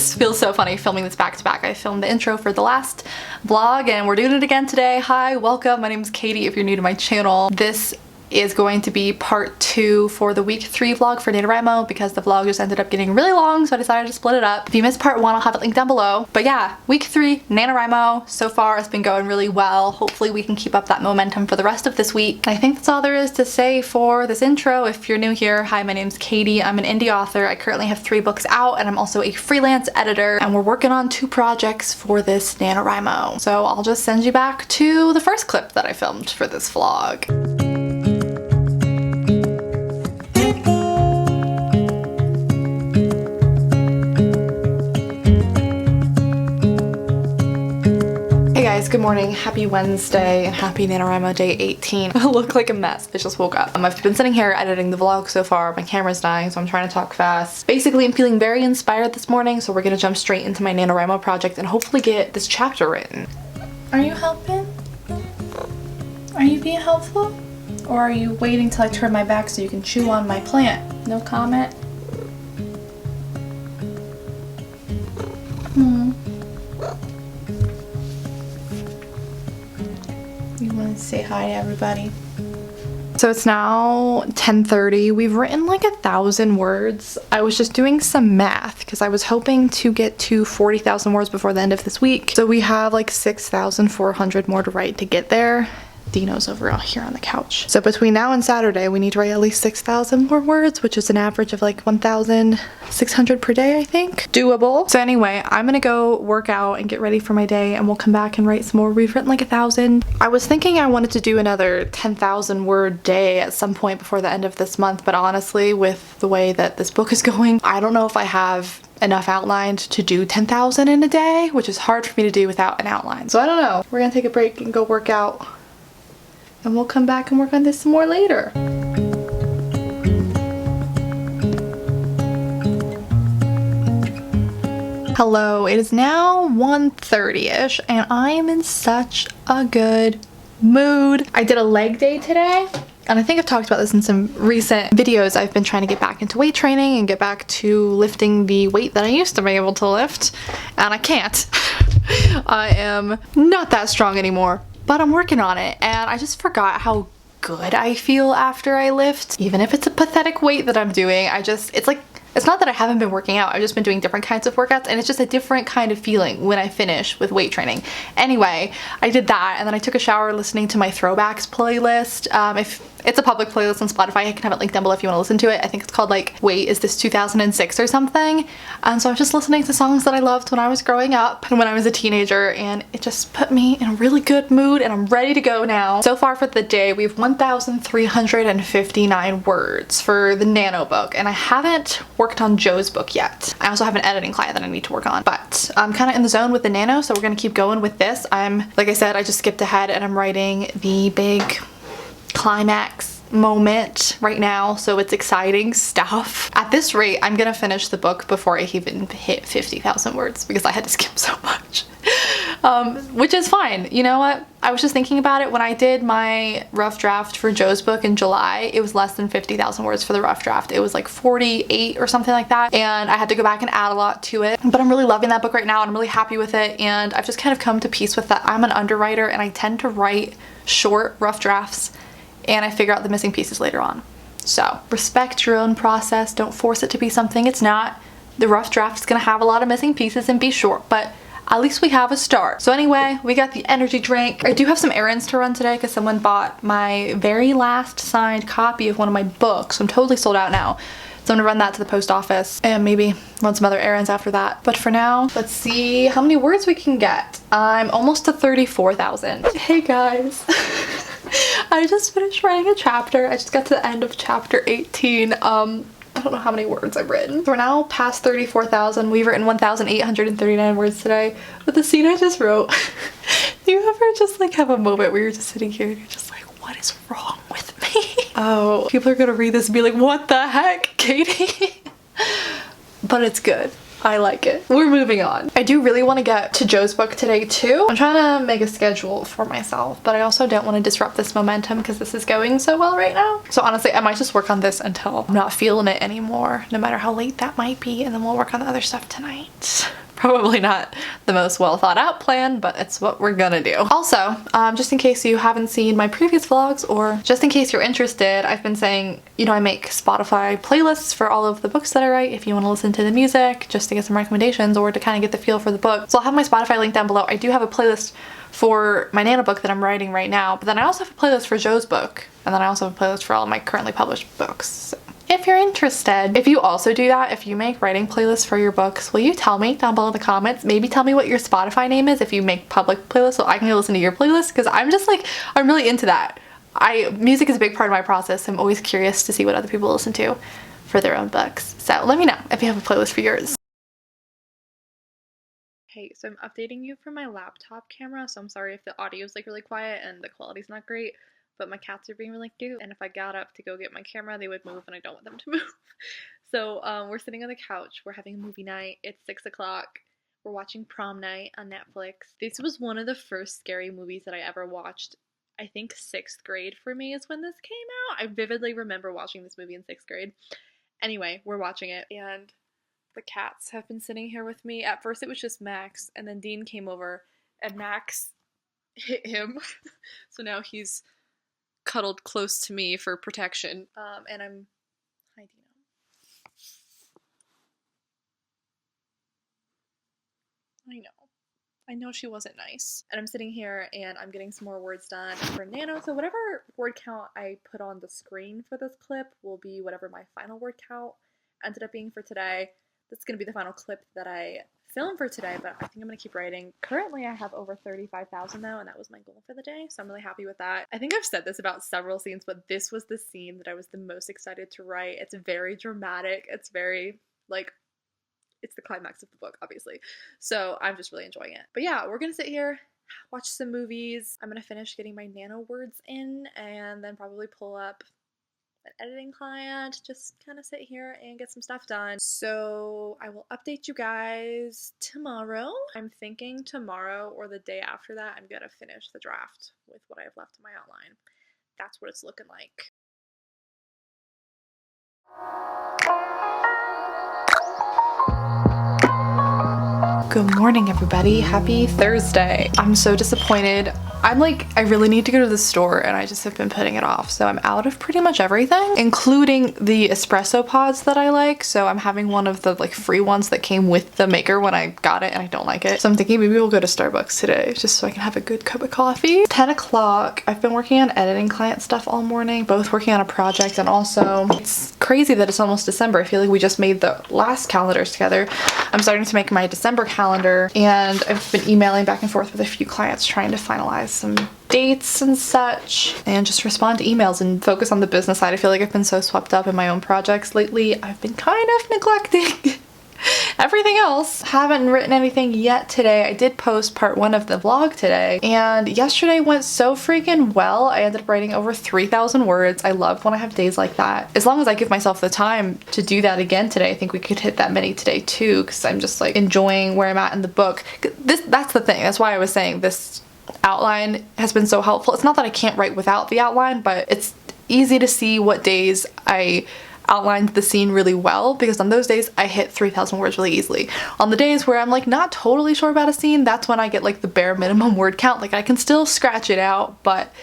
This feels so funny filming this back to back. I filmed the intro for the last vlog and we're doing it again today. Hi, welcome. My name is Katie if you're new to my channel. This is going to be part 2 for the week 3 vlog for NaNoWriMo because the vlog just ended up getting really long, so I decided to split it up. If you missed part 1, I'll have it linked down below. But yeah, week 3, NaNoWriMo. So far it's been going really well. Hopefully we can keep up that momentum for the rest of this week. And I think that's all there is to say for this intro. If you're new here, hi, my name's Katie. I'm an indie author. I currently have 3 books out and I'm also a freelance editor, and we're working on 2 projects for this NaNoWriMo. So I'll just send you back to the first clip that I filmed for this vlog. Good morning, happy Wednesday, and happy NaNoWriMo day 18. I look like a mess. I just woke up. I've been sitting here editing the vlog so far. My camera's dying, so I'm trying to talk fast. Basically, I'm feeling very inspired this morning, so we're gonna jump straight into my NaNoWriMo project and hopefully get this chapter written. Are you helping? Are you being helpful? Or are you waiting till I turn my back so you can chew on my plant? No comment? Say hi to everybody. So it's now 10:30. We've written like 1,000 words. I was just doing some math because I was hoping to get to 40,000 words before the end of this week. So we have like 6,400 more to write to get there. Dino's over here on the couch. So between now and Saturday, we need to write at least 6,000 more words, which is an average of like 1,600 per day, I think. Doable. So anyway, I'm gonna go work out and get ready for my day, and we'll come back and write some more. We've written like 1,000. I was thinking I wanted to do another 10,000 word day at some point before the end of this month, but honestly, with the way that this book is going, I don't know if I have enough outlined to do 10,000 in a day, which is hard for me to do without an outline. So I don't know. We're gonna take a break and go work out, and we'll come back and work on this some more later. Hello, it is now 1:30ish and I am in such a good mood. I did a leg day today, and I think I've talked about this in some recent videos. I've been trying to get back into weight training and get back to lifting the weight that I used to be able to lift, and I can't. I am not that strong anymore. But I'm working on it, and I just forgot how good I feel after I lift. Even if it's a pathetic weight that I'm doing, it's not that I haven't been working out, I've just been doing different kinds of workouts, and it's just a different kind of feeling when I finish with weight training. Anyway, I did that, and then I took a shower listening to my throwbacks playlist. If it's a public playlist on Spotify, I can have it linked down below if you want to listen to it. I think it's called like, wait, is this 2006 or something? And so I'm just listening to songs that I loved when I was growing up and when I was a teenager, and it just put me in a really good mood, and I'm ready to go now. So far for the day, we have 1,359 words for the Nano book, and I haven't worked on Joe's book yet. I also have an editing client that I need to work on, but I'm kind of in the zone with the Nano, so we're gonna keep going with this. Like I said, I just skipped ahead and I'm writing the big climax moment right now, so it's exciting stuff. At this rate, I'm gonna finish the book before I even hit 50,000 words because I had to skip so much. Which is fine. You know what? I was just thinking about it when I did my rough draft for Joe's book in July. It was less than 50,000 words for the rough draft. It was like 48 or something like that, and I had to go back and add a lot to it. But I'm really loving that book right now, and I'm really happy with it, and I've just kind of come to peace with that. I'm an underwriter, and I tend to write short rough drafts, and I figure out the missing pieces later on. So respect your own process. Don't force it to be something it's not. The rough draft is gonna have a lot of missing pieces and be short, but at least we have a start. So anyway, we got the energy drink. I do have some errands to run today because someone bought my very last signed copy of one of my books. I'm totally sold out now. So I'm gonna run that to the post office and maybe run some other errands after that. But for now, let's see how many words we can get. I'm almost to 34,000. Hey guys. I just finished writing a chapter. I just got to the end of chapter 18. I don't know how many words I've written. So we're now past 34,000. We've written 1,839 words today. But the scene I just wrote, do you ever just like have a moment where you're just sitting here and you're just like, what is wrong with me? Oh, people are gonna read this and be like, what the heck, Katie? But it's good. I like it. We're moving on. I do really want to get to Joe's book today too. I'm trying to make a schedule for myself, but I also don't want to disrupt this momentum because this is going so well right now. So honestly, I might just work on this until I'm not feeling it anymore, no matter how late that might be, and then we'll work on the other stuff tonight. Probably not the most well thought out plan, but it's what we're gonna do. Also, just in case you haven't seen my previous vlogs, or just in case you're interested, I've been saying, you know, I make Spotify playlists for all of the books that I write if you want to listen to the music, just to get some recommendations or to kind of get the feel for the book. So I'll have my Spotify link down below. I do have a playlist for my Nano book that I'm writing right now, but then I also have a playlist for Joe's book, and then I also have a playlist for all of my currently published books. So if you're interested, if you also do that, if you make writing playlists for your books, will you tell me down below in the comments? Maybe tell me what your Spotify name is if you make public playlists so I can go listen to your playlist, because I'm just like, I'm really into that. Music is a big part of my process. I'm always curious to see what other people listen to for their own books. So let me know if you have a playlist for yours. Hey, so I'm updating you from my laptop camera, so I'm sorry if the audio is like really quiet and the quality's not great. But my cats are being really cute, and if I got up to go get my camera, they would move, and I don't want them to move. So we're sitting on the couch, we're having a movie night, it's 6 o'clock, we're watching Prom Night on Netflix. This was one of the first scary movies that I ever watched. I think 6th grade for me is when this came out. I vividly remember watching this movie in 6th grade. Anyway, we're watching it, and the cats have been sitting here with me. At first it was just Max, and then Dean came over, and Max hit him. So now he's cuddled close to me for protection, and I'm, hi Dino. I know she wasn't nice. And I'm sitting here and I'm getting some more words done for Nano, so whatever word count I put on the screen for this clip will be whatever my final word count ended up being for today. This is gonna be the final clip that I film for today, but I think I'm gonna keep writing. Currently I have over 35,000 though, and that was my goal for the day, so I'm really happy with that. I think I've said this about several scenes, but this was the scene that I was the most excited to write. It's very dramatic. It's very, like, it's the climax of the book, obviously. So I'm just really enjoying it. But yeah, we're gonna sit here, watch some movies. I'm gonna finish getting my Nano words in, and then probably pull up an editing client, just kind of sit here and get some stuff done. So I will update you guys tomorrow. I'm thinking tomorrow or the day after that, I'm gonna finish the draft with what I have left in my outline. That's what it's looking like. Good morning, everybody. Happy Thursday. I'm so disappointed. I really need to go to the store, and I just have been putting it off. So I'm out of pretty much everything, including the espresso pods that I like. So I'm having one of the free ones that came with the maker when I got it, and I don't like it. So I'm thinking maybe we'll go to Starbucks today just so I can have a good cup of coffee. 10 o'clock. I've been working on editing client stuff all morning, both working on a project, and also it's crazy that it's almost December. I feel like we just made the last calendars together. I'm starting to make my December calendar, and I've been emailing back and forth with a few clients trying to finalize some dates and such, and just respond to emails and focus on the business side. I feel like I've been so swept up in my own projects lately. I've been kind of neglecting everything else. Haven't written anything yet today. I did post part 1 of the vlog today, and yesterday went so freaking well. I ended up writing over 3,000 words. I love when I have days like that. As long as I give myself the time to do that again today, I think we could hit that many today too, because I'm just enjoying where I'm at in the book. That's the thing. That's why I was saying this outline has been so helpful. It's not that I can't write without the outline, but it's easy to see what days I outlined the scene really well, because on those days I hit 3,000 words really easily. On the days where I'm not totally sure about a scene, that's when I get the bare minimum word count. I can still scratch it out, but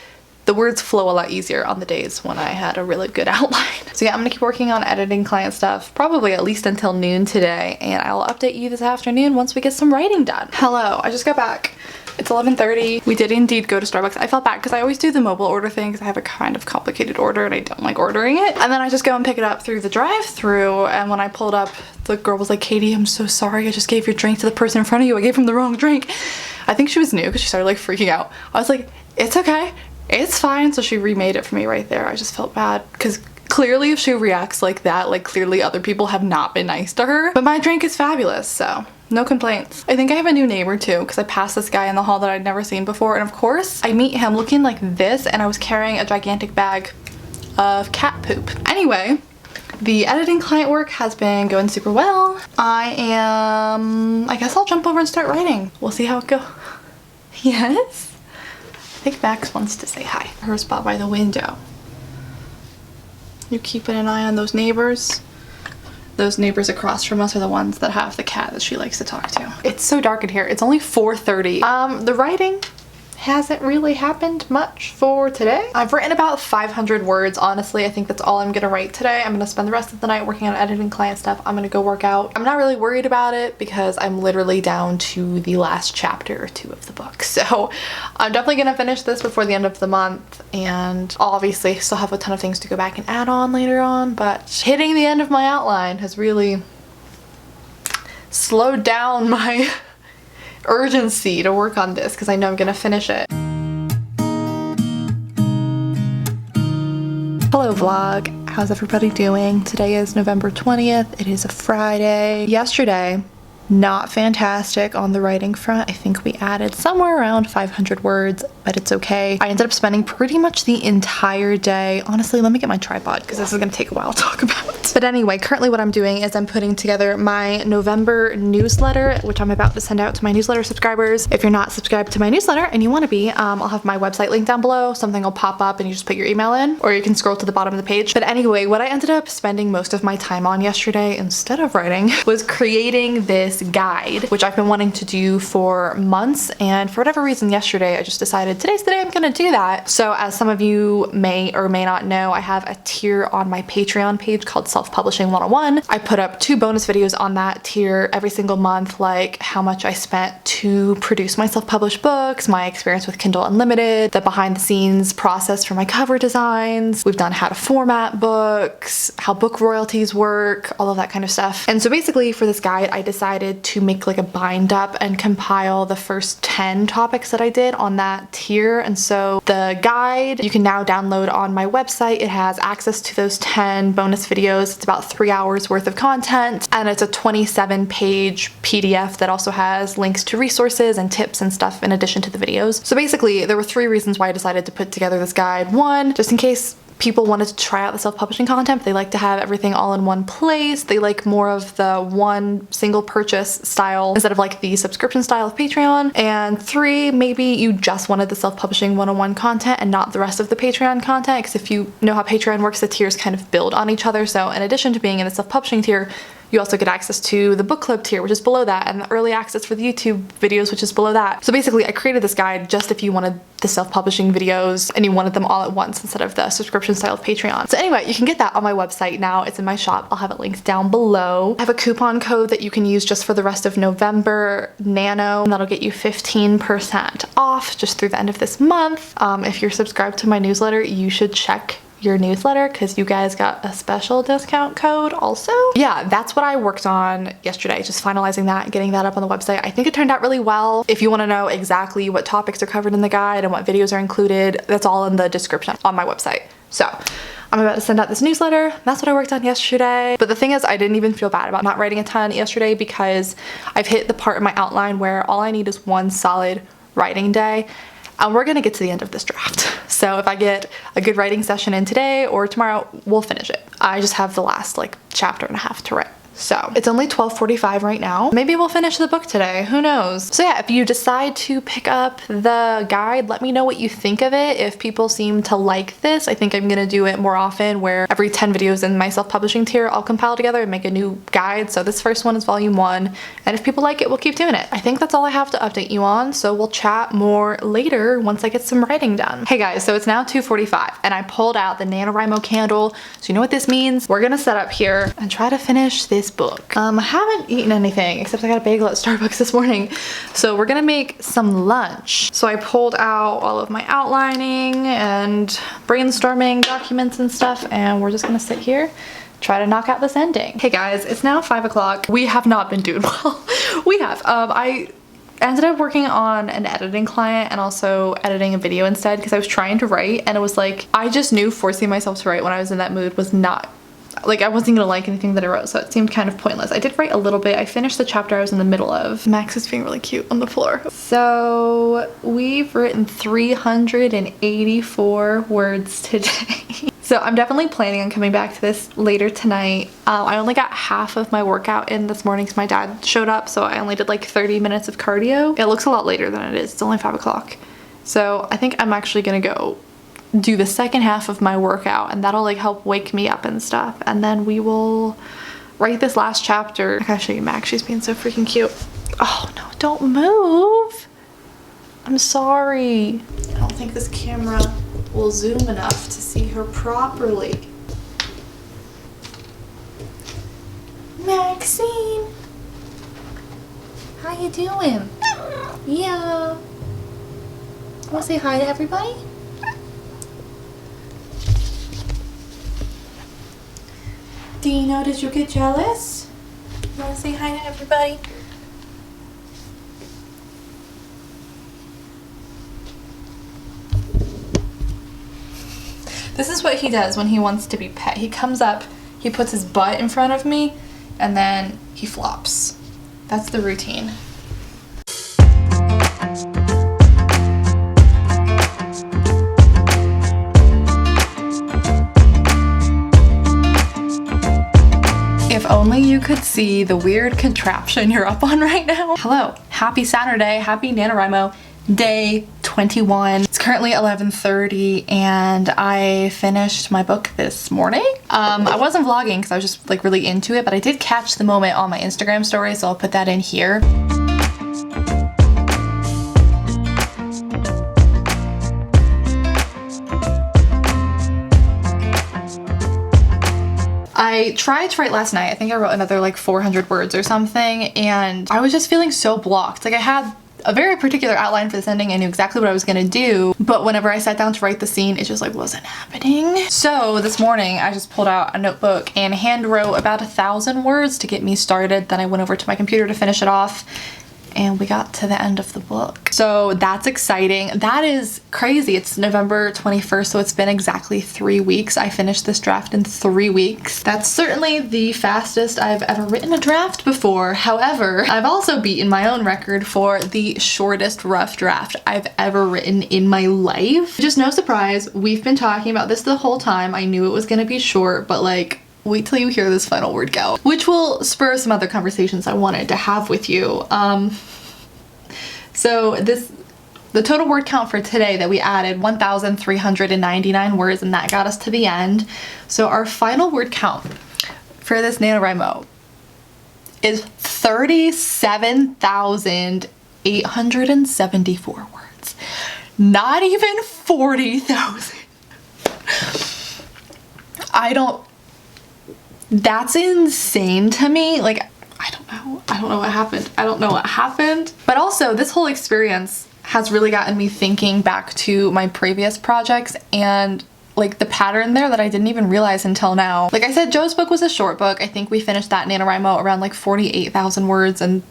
the words flow a lot easier on the days when I had a really good outline. So yeah, I'm gonna keep working on editing client stuff, probably at least until noon today, and I'll update you this afternoon once we get some writing done. Hello, I just got back. It's 11:30. We did indeed go to Starbucks. I felt bad because I always do the mobile order thing because I have a kind of complicated order and I don't like ordering it. And then I just go and pick it up through the drive-thru, and when I pulled up, the girl was like, "Katie, I'm so sorry. I just gave your drink to the person in front of you. I gave him the wrong drink." I think she was new because she started freaking out. I was like, "It's okay. It's fine." So she remade it for me right there. I just felt bad because clearly if she reacts like that, clearly other people have not been nice to her. But my drink is fabulous, so no complaints. I think I have a new neighbor too, because I passed this guy in the hall that I'd never seen before, and of course I meet him looking like this, and I was carrying a gigantic bag of cat poop. Anyway, The editing client work has been going super well. I guess I'll jump over and start writing. We'll see how it goes. Yes? I think Max wants to say hi. Her spot by the window. You keeping an eye on those neighbors? Those neighbors across from us are the ones that have the cat that she likes to talk to. It's so dark in here. It's only 4:30. The writing hasn't really happened much for today. I've written about 500 words, honestly. I think that's all I'm gonna write today. I'm gonna spend the rest of the night working on editing client stuff. I'm gonna go work out. I'm not really worried about it because I'm literally down to the last chapter or 2 of the book. So I'm definitely gonna finish this before the end of the month, and I'll obviously still have a ton of things to go back and add on later on, but hitting the end of my outline has really slowed down my urgency to work on this because I know I'm gonna finish it. Hello vlog, how's everybody doing? Today is November 20th. It is a Friday. Yesterday, not fantastic on the writing front. I think we added somewhere around 500 words, but it's okay. I ended up spending pretty much the entire day. Honestly, let me get my tripod because this is gonna take a while to talk about. But anyway, currently what I'm doing is I'm putting together my November newsletter, which I'm about to send out to my newsletter subscribers. If you're not subscribed to my newsletter and you want to be, I'll have my website link down below. Something will pop up and you just put your email in, or you can scroll to the bottom of the page. But anyway, what I ended up spending most of my time on yesterday instead of writing was creating this guide, which I've been wanting to do for months, and for whatever reason yesterday I just decided today's the day I'm gonna do that. So as some of you may or may not know, I have a tier on my Patreon page called Self-Publishing 101. I put up 2 bonus videos on that tier every single month, like how much I spent to produce my self-published books, my experience with Kindle Unlimited, the behind the scenes process for my cover designs. We've done how to format books, how book royalties work, all of that kind of stuff. And so basically for this guide, I decided to make like a bind up and compile the first 10 topics that I did on that tier. And so the guide you can now download on my website. It has access to those 10 bonus videos. It's about 3 hours worth of content, and it's a 27-page PDF that also has links to resources and tips and stuff in addition to the videos. So basically there were 3 reasons why I decided to put together this guide. 1, just in case people wanted to try out the self-publishing content, they like to have everything all in one place. They like more of the one single purchase style instead of like the subscription style of Patreon. And 3, maybe you just wanted the self-publishing 101 content and not the rest of the Patreon content, because if you know how Patreon works, the tiers kind of build on each other. So in addition to being in the self-publishing tier, you also get access to the book club tier, which is below that, and the early access for the YouTube videos, which is below that. So basically I created this guide just if you wanted the self-publishing videos and you wanted them all at once instead of the subscription style of Patreon. So anyway, you can get that on my website now. It's in my shop. I'll have it linked down below. I have a coupon code that you can use just for the rest of November, Nano, and that'll get you 15% off just through the end of this month. If you're subscribed to my newsletter, you should check your newsletter because you guys got a special discount code also. Yeah, that's what I worked on yesterday, just finalizing that and getting that up on the website. I think it turned out really well. If you want to know exactly what topics are covered in the guide and what videos are included, that's all in the description on my website. So I'm about to send out this newsletter. That's what I worked on yesterday. But the thing is, I didn't even feel bad about not writing a ton yesterday because I've hit the part in my outline where all I need is one solid writing day. And we're gonna get to the end of this draft. So if I get a good writing session in today or tomorrow, we'll finish it. I just have the last like chapter and a half to write. So it's only 12:45 right now. Maybe we'll finish the book today, who knows? So yeah, if you decide to pick up the guide, let me know what you think of it. If people seem to like this, I think I'm gonna do it more often where every 10 videos in my self-publishing tier, I'll compile together and make a new guide. So this first one is volume 1. And if people like it, we'll keep doing it. I think that's all I have to update you on. So we'll chat more later once I get some writing done. Hey guys, so it's now 2:45 and I pulled out the NaNoWriMo candle. So you know what this means? We're gonna set up here and try to finish this book. I haven't eaten anything except I got a bagel at Starbucks this morning. So we're gonna make some lunch. So I pulled out all of my outlining and brainstorming documents and stuff, and we're just gonna sit here, try to knock out this ending. Hey guys, it's now 5 o'clock. We have not been doing well. We have. I ended up working on an editing client and also editing a video instead because I was trying to write, and it was like, I just knew forcing myself to write when I was in that mood was not, like I wasn't gonna like anything that I wrote, so it seemed kind of pointless. I did write a little bit. I finished the chapter I was in the middle of. Max is being really cute on the floor. So we've written 384 words today. So I'm definitely planning on coming back to this later tonight. I only got half of my workout in this morning because my dad showed up, so I only did like 30 minutes of cardio. It looks a lot later than it is. It's only 5 o'clock. So I think I'm actually gonna go do the second half of my workout, and that'll like help wake me up and stuff. And then we will write this last chapter. I gotta show you Max. She's being so freaking cute. Oh no, don't move. I'm sorry. I don't think this camera will zoom enough to see her properly. Maxine, how you doing? Yeah. Wanna say hi to everybody? Dino, did you get jealous? You wanna say hi to everybody? This is what he does when he wants to be pet. He comes up, he puts his butt in front of me, and then he flops. That's the routine. If only you could see the weird contraption you're up on right now. Hello, happy Saturday, happy NaNoWriMo day 21. It's currently 11:30 and I finished my book this morning. I wasn't vlogging because I was just like really into it, but I did catch the moment on my Instagram story, so I'll put that in here. I tried to write last night. I think I wrote another like 400 words or something, and I was just feeling so blocked. Like I had a very particular outline for this ending. I knew exactly what I was gonna do, but whenever I sat down to write the scene, it just like wasn't happening. So this morning I just pulled out a notebook and hand wrote about 1,000 words to get me started. Then I went over to my computer to finish it off, and we got to the end of the book. So that's exciting. That is crazy. It's November 21st, so it's been exactly 3 weeks. I finished this draft in 3 weeks. That's certainly the fastest I've ever written a draft before. However, I've also beaten my own record for the shortest rough draft I've ever written in my life. Just no surprise, we've been talking about this the whole time. I knew it was gonna be short, but like, wait till you hear this final word count, which will spur some other conversations I wanted to have with you. So the total word count for today that we added, 1,399 words, and that got us to the end. So our final word count for this NaNoWriMo is 37,874 words. Not even 40,000. That's insane to me. Like, I don't know what happened. I don't know what happened. But also, this whole experience has really gotten me thinking back to my previous projects and like the pattern there that I didn't even realize until now. Like I said, Joe's book was a short book. I think we finished that NaNoWriMo around like 48,000 words, and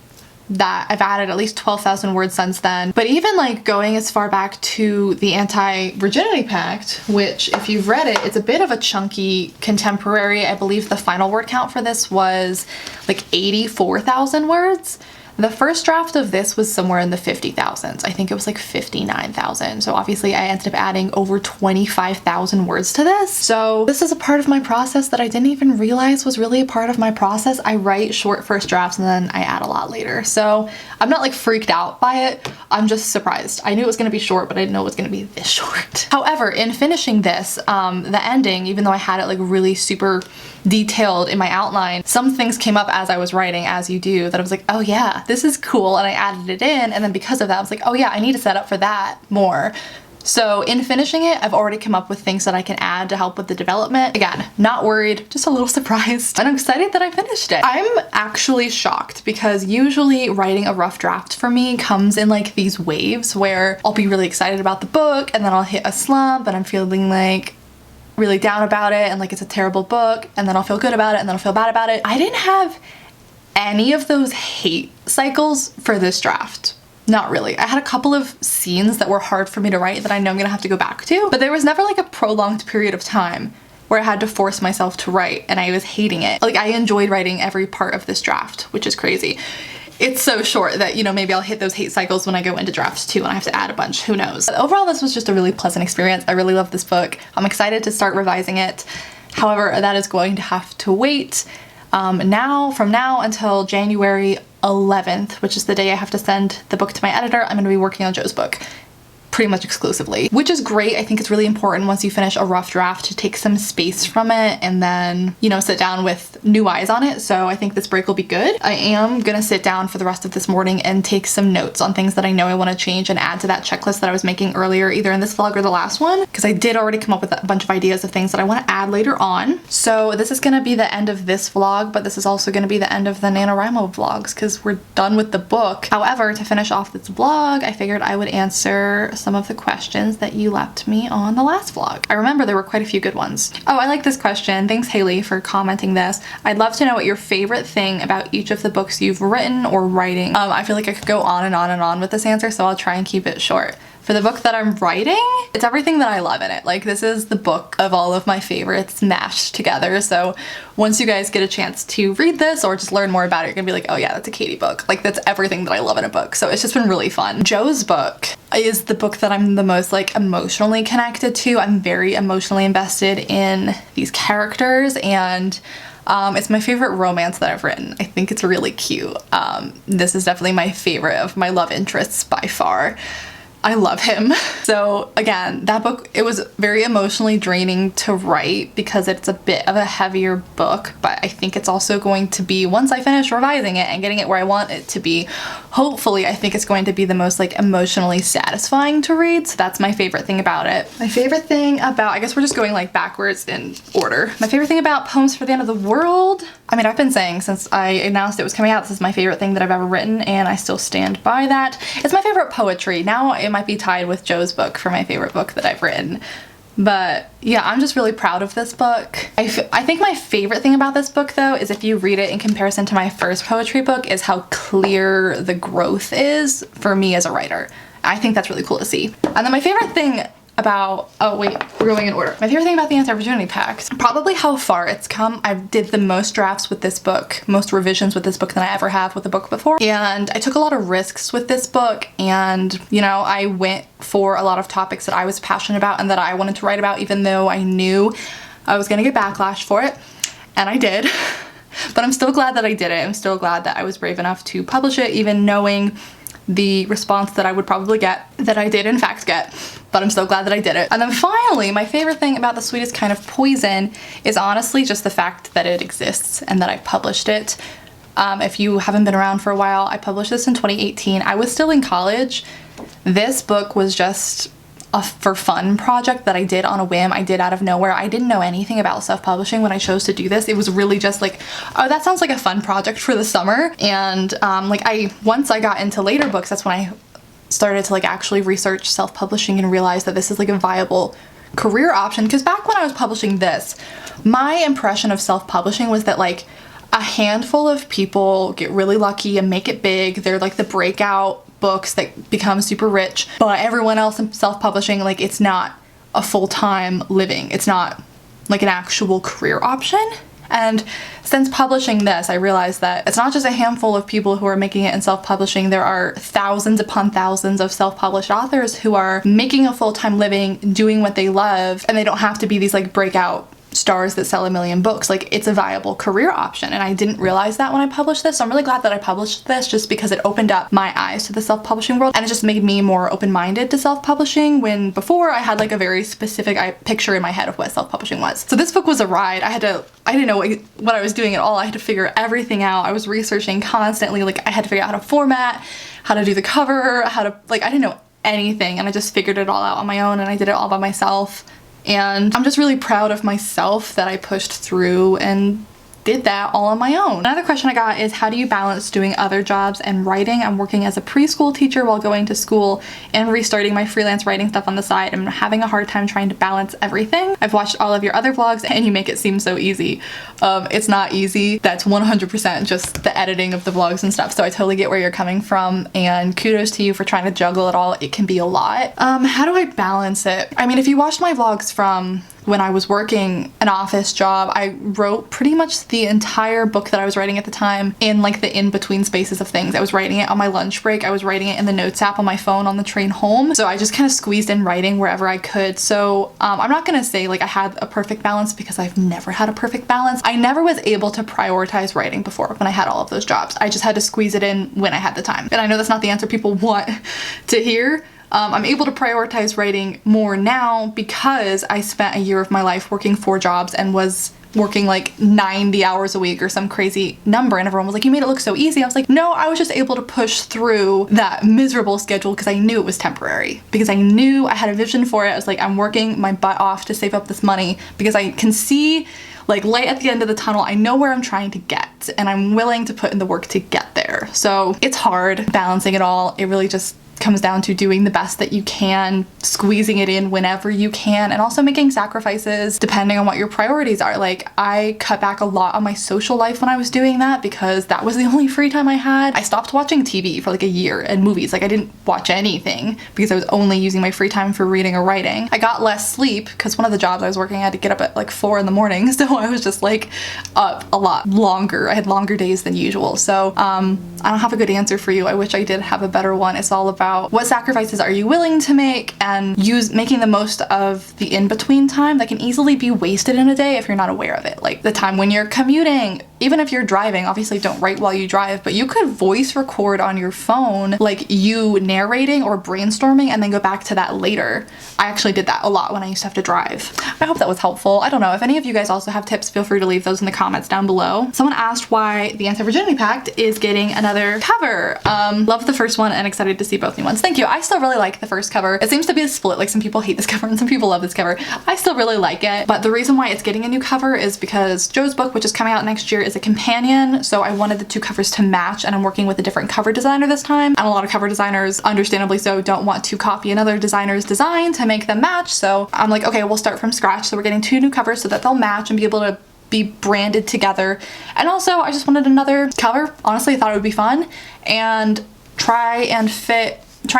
that I've added at least 12,000 words since then. But even like going as far back to the Anti-Virginity Pact, which if you've read it, it's a bit of a chunky contemporary. I believe the final word count for this was like 84,000 words. The first draft of this was somewhere in the 50,000s. I think it was like 59,000. So obviously I ended up adding over 25,000 words to this. So this is a part of my process that I didn't even realize was really a part of my process. I write short first drafts and then I add a lot later. So I'm not like freaked out by it. I'm just surprised. I knew it was gonna be short, but I didn't know it was gonna be this short. However, in finishing this, the ending, even though I had it like really super detailed in my outline, some things came up as I was writing, as you do, that I was like, oh yeah, this is cool, and I added it in, and then because of that I was like, oh yeah, I need to set up for that more. So in finishing it, I've already come up with things that I can add to help with the development. Again, not worried, just a little surprised, and I'm excited that I finished it. I'm actually shocked because usually writing a rough draft for me comes in like these waves where I'll be really excited about the book and then I'll hit a slump and I'm feeling like really down about it and like it's a terrible book, and then I'll feel good about it and then I'll feel bad about it. I didn't have any of those hate cycles for this draft. Not really. I had a couple of scenes that were hard for me to write that I know I'm gonna have to go back to, but there was never like a prolonged period of time where I had to force myself to write and I was hating it. Like I enjoyed writing every part of this draft, which is crazy. it's so short that, you know, maybe I'll hit those hate cycles when I go into drafts 2 and I have to add a bunch, who knows. But overall, this was just a really pleasant experience. I really love this book. I'm excited to start revising it. However, that is going to have to wait from now until January 11th, which is the day I have to send the book to my editor. I'm going to be working on Joe's book pretty much exclusively, which is great. I think it's really important once you finish a rough draft to take some space from it and then, you know, sit down with new eyes on it. So I think this break will be good. I am gonna sit down for the rest of this morning and take some notes on things that I know I want to change and add to that checklist that I was making earlier, either in this vlog or the last one, because I did already come up with a bunch of ideas of things that I want to add later on. So this is gonna be the end of this vlog, but this is also gonna be the end of the NaNoWriMo vlogs because we're done with the book. However, to finish off this vlog, I figured I would answer some of the questions that you left me on the last vlog. I remember there were quite a few good ones. Oh, I like this question. Thanks, Haley, for commenting this. I'd love to know what your favorite thing about each of the books you've written or writing. I feel like I could go on and on and on with this answer, so I'll try and keep it short. For the book that I'm writing, it's everything that I love in it. Like, this is the book of all of my favorites mashed together. So once you guys get a chance to read this or just learn more about it, you're gonna be like, oh yeah, that's a Katie book. Like, that's everything that I love in a book. So it's just been really fun. Joe's book is the book that I'm the most like emotionally connected to. I'm very emotionally invested in these characters, and it's my favorite romance that I've written. I think it's really cute. This is definitely my favorite of my love interests by far. I love him. So again, that book, it was very emotionally draining to write because it's a bit of a heavier book, but I think it's also going to be, once I finish revising it and getting it where I want it to be, hopefully I think it's going to be the most like emotionally satisfying to read. So that's my favorite thing about it. My favorite thing about, I guess we're just going like backwards in order. My favorite thing about Poems for the End of the World, I mean, I've been saying since I announced it was coming out, this is my favorite thing that I've ever written, and I still stand by that. It's my favorite poetry. Now it might be tied with Joe's book for my favorite book that I've written. But yeah, I'm just really proud of this book. I think my favorite thing about this book though is if you read it in comparison to my first poetry book is how clear the growth is for me as a writer. I think that's really cool to see. And then my favorite thing about, oh wait, we're going in order. My favorite thing about the Anti-Opportunity Pact, probably how far it's come. I did the most drafts with this book, most revisions with this book than I ever have with a book before. And I took a lot of risks with this book, and you know, I went for a lot of topics that I was passionate about and that I wanted to write about, even though I knew I was gonna get backlash for it, and I did. But I'm still glad that I did it. I'm still glad that I was brave enough to publish it, even knowing the response that I would probably get, that I did in fact get, but I'm so glad that I did it. And then finally, my favorite thing about The Sweetest Kind of Poison is honestly just the fact that it exists and that I published it. If you haven't been around for a while, I published this in 2018. I was still in college. This book was just a for fun project that I did on a whim. I did out of nowhere. I didn't know anything about self-publishing when I chose to do this. It was really just like, oh, that sounds like a fun project for the summer. And once I got into later books, that's when I started to like actually research self-publishing and realize that this is like a viable career option. Because back when I was publishing this, my impression of self-publishing was that like a handful of people get really lucky and make it big. They're like the breakout books that become super rich, but everyone else in self-publishing, like, it's not a full-time living. It's not like an actual career option. And since publishing this, I realized that it's not just a handful of people who are making it in self-publishing. There are thousands upon thousands of self-published authors who are making a full-time living, doing what they love, and they don't have to be these like breakout stars that sell 1 million books. Like, it's a viable career option, and I didn't realize that when I published this. So I'm really glad that I published this, just because it opened up my eyes to the self-publishing world, and it just made me more open-minded to self-publishing, when before I had like a very specific picture in my head of what self-publishing was. So this book was a ride. I didn't know what I was doing at all. I had to figure everything out. I was researching constantly. Like, I had to figure out how to format, how to do the cover, how to, like, I didn't know anything, and I just figured it all out on my own, and I did it all by myself. And I'm just really proud of myself that I pushed through and did that all on my own. Another question I got is, how do you balance doing other jobs and writing? I'm working as a preschool teacher while going to school and restarting my freelance writing stuff on the side. I'm having a hard time trying to balance everything. I've watched all of your other vlogs and you make it seem so easy. It's not easy. That's 100% just the editing of the vlogs and stuff. So I totally get where you're coming from, and kudos to you for trying to juggle it all. It can be a lot. How do I balance it? I mean, if you watched my vlogs from when I was working an office job, I wrote pretty much the entire book that I was writing at the time in like the in-between spaces of things. I was writing it on my lunch break. I was writing it in the notes app on my phone on the train home. So I just kind of squeezed in writing wherever I could. So I'm not gonna say like I had a perfect balance because I've never had a perfect balance. I never was able to prioritize writing before when I had all of those jobs. I just had to squeeze it in when I had the time. And I know that's not the answer people want to hear. I'm able to prioritize writing more now because I spent a year of my life working 4 jobs and was working like 90 hours a week or some crazy number, and everyone was like, you made it look so easy. I was like, no, I was just able to push through that miserable schedule because I knew it was temporary, because I knew I had a vision for it. I was like, I'm working my butt off to save up this money because I can see like light at the end of the tunnel. I know where I'm trying to get and I'm willing to put in the work to get there. So it's hard balancing it all. It really just comes down to doing the best that you can, squeezing it in whenever you can, and also making sacrifices depending on what your priorities are. Like, I cut back a lot on my social life when I was doing that because that was the only free time I had. I stopped watching TV for like a year and movies. Like, I didn't watch anything because I was only using my free time for reading or writing. I got less sleep because one of the jobs I was working, I had to get up at like 4 in the morning, so I was just like up a lot longer. I had longer days than usual. So I don't have a good answer for you. I wish I did have a better one. It's all about what sacrifices are you willing to make, and making the most of the in-between time that can easily be wasted in a day if you're not aware of it. Like the time when you're commuting, even if you're driving, obviously don't write while you drive, but you could voice record on your phone, like you narrating or brainstorming, and then go back to that later. I actually did that a lot when I used to have to drive. I hope that was helpful. I don't know. If any of you guys also have tips, feel free to leave those in the comments down below. Someone asked why the Anti-Virginity Pact is getting another cover. Love the first one and excited to see both new ones. Thank you. I still really like the first cover. It seems to be a split. Like, some people hate this cover and some people love this cover. I still really like it, but the reason why it's getting a new cover is because Joe's book, which is coming out next year, is a companion, so I wanted the 2 covers to match, and I'm working with a different cover designer this time, and a lot of cover designers, understandably so, don't want to copy another designer's design to make them match. So I'm like, okay, we'll start from scratch. So we're getting 2 new covers so that they'll match and be able to be branded together. And also, I just wanted another cover. Honestly, I thought it would be fun and try and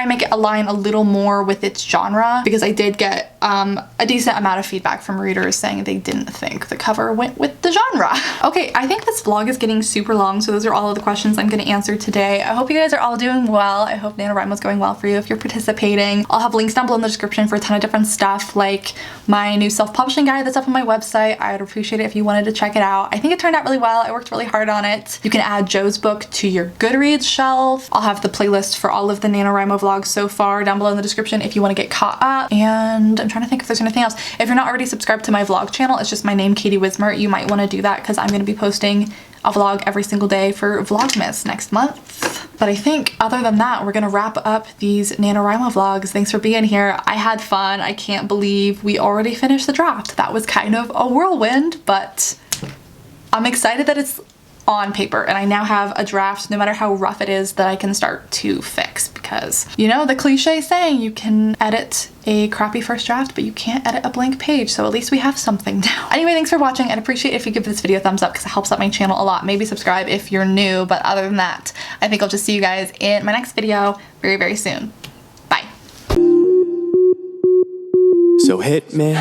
make it align a little more with its genre, because I did get a decent amount of feedback from readers saying they didn't think the cover went with the genre. Okay, I think this vlog is getting super long, so those are all of the questions I'm going to answer today. I hope you guys are all doing well. I hope NaNoWriMo is going well for you if you're participating. I'll have links down below in the description for a ton of different stuff, like my new self-publishing guide that's up on my website. I would appreciate it if you wanted to check it out. I think it turned out really well. I worked really hard on it. You can add Joe's book to your Goodreads shelf. I'll have the playlist for all of the NaNoWriMo vlogs so far down below in the description if you want to get caught up. And I'm trying to think if there's anything else. If you're not already subscribed to my vlog channel, it's just my name, Katie Wismer. You might want to do that because I'm going to be posting a vlog every single day for Vlogmas next month. But I think other than that, we're gonna wrap up these NaNoWriMo vlogs. Thanks for being here. I had fun. I can't believe we already finished the draft. That was kind of a whirlwind, but I'm excited that it's on paper and I now have a draft, no matter how rough it is, that I can start to fix, because you know the cliche saying, you can edit a crappy first draft but you can't edit a blank page, so at least we have something now. Anyway, thanks for watching. I'd appreciate if you give this video a thumbs up because it helps out my channel a lot. Maybe subscribe if you're new, but other than that, I think I'll just see you guys in my next video very, very soon. Bye. So hit me.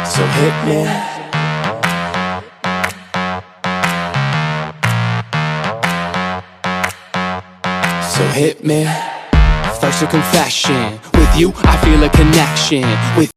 So hit me. So hit me. First a confession. With you, I feel a connection. With